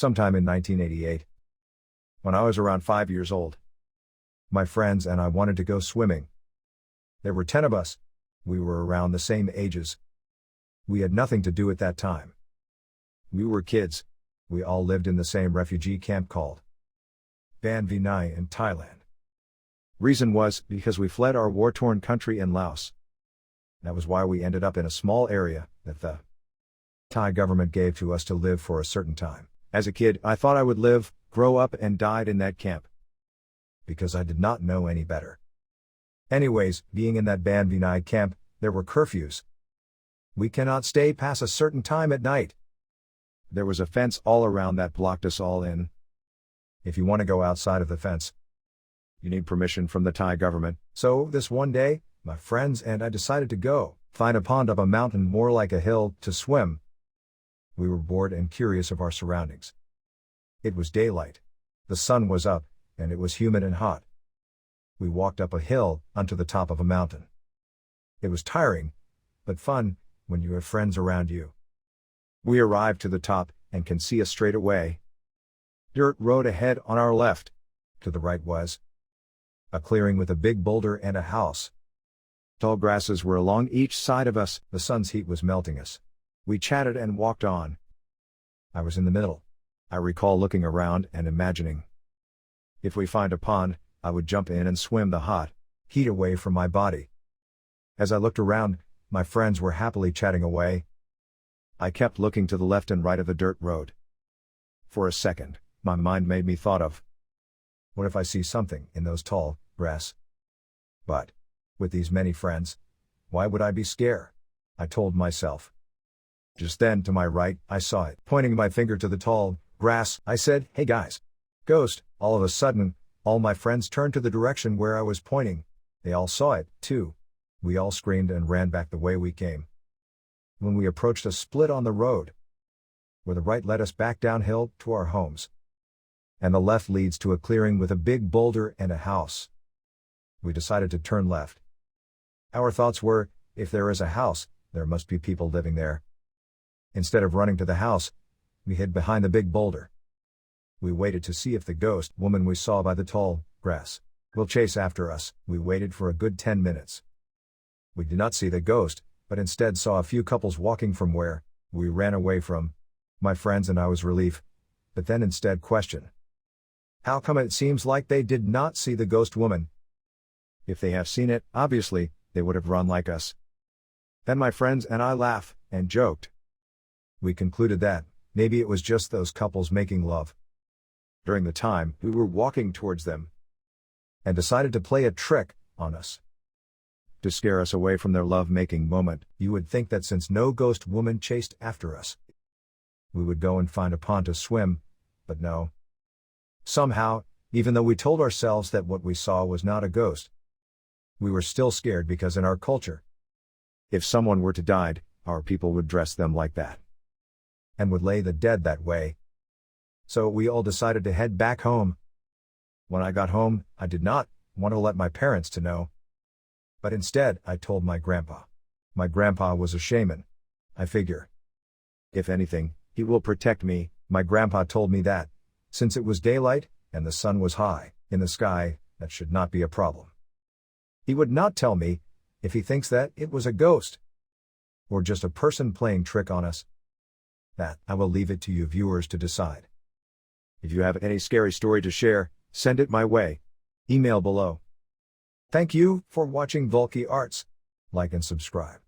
sometime in 1988. When I was around 5 years old. My friends and I wanted to go swimming. There were 10 of us. We were around the same ages. We had nothing to do at that time. We were kids. We all lived in the same refugee camp called Ban Vinai in Thailand. Reason was because we fled our war-torn country in Laos. That was why we ended up in a small area that the Thai government gave to us to live for a certain time. As a kid, I thought I would live, grow up and died in that camp. Because I did not know any better. Anyways, being in that Ban Vinai camp, there were curfews. We cannot stay past a certain time at night. There was a fence all around that blocked us all in. If you want to go outside of the fence, you need permission from the Thai government. So, this one day, my friends and I decided to go find a pond up a mountain more like a hill to swim. We were bored and curious of our surroundings. It was daylight. The sun was up, and it was humid and hot. We walked up a hill onto the top of a mountain. It was tiring, but fun when you have friends around you. We arrived to the top and can see a straight away dirt road ahead on our left. To the right was a clearing with a big boulder and a house. Tall grasses were along each side of us. The sun's heat was melting us. We chatted and walked on. I was in the middle. I recall looking around and imagining, if we find a pond, I would jump in and swim the hot heat away from my body. As I looked around, my friends were happily chatting away. I kept looking to the left and right of the dirt road. For a second, my mind made me thought of, what if I see something in those tall grass? But, with these many friends, why would I be scared? I told myself. Just then, to my right, I saw it. Pointing my finger to the tall grass, I said, "Hey guys. Ghost." All of a sudden, all my friends turned to the direction where I was pointing. They all saw it, too. We all screamed and ran back the way we came. When we approached a split on the road, where the right led us back downhill to our homes, and the left leads to a clearing with a big boulder and a house, we decided to turn left. Our thoughts were, if there is a house, there must be people living there. Instead of running to the house, we hid behind the big boulder. We waited to see if the ghost woman we saw by the tall grass will chase after us. We waited for a good 10 minutes. We did not see the ghost, but instead saw a few couples walking from where we ran away from. My friends and I was relief, but then instead question. How come it seems like they did not see the ghost woman? If they have seen it, obviously, they would have run like us. Then my friends and I laughed and joked. We concluded that maybe it was just those couples making love. During the time, we were walking towards them and decided to play a trick on us. To scare us away from their love-making moment, you would think that since no ghost woman chased after us, we would go and find a pond to swim, but no. Somehow, even though we told ourselves that what we saw was not a ghost, we were still scared because in our culture, if someone were to die, our people would dress them like that and would lay the dead that way. So we all decided to head back home. When I got home, I did not want to let my parents to know. But instead, I told my grandpa. My grandpa was a shaman. I figure, if anything, he will protect me. My grandpa told me that, since it was daylight, and the sun was high in the sky, that should not be a problem. He would not tell me, if he thinks that it was a ghost, or just a person playing trick on us. That, I will leave it to you viewers to decide. If you have any scary story to share, send it my way. Email below. Thank you for watching VULKEE Arts. Like and subscribe.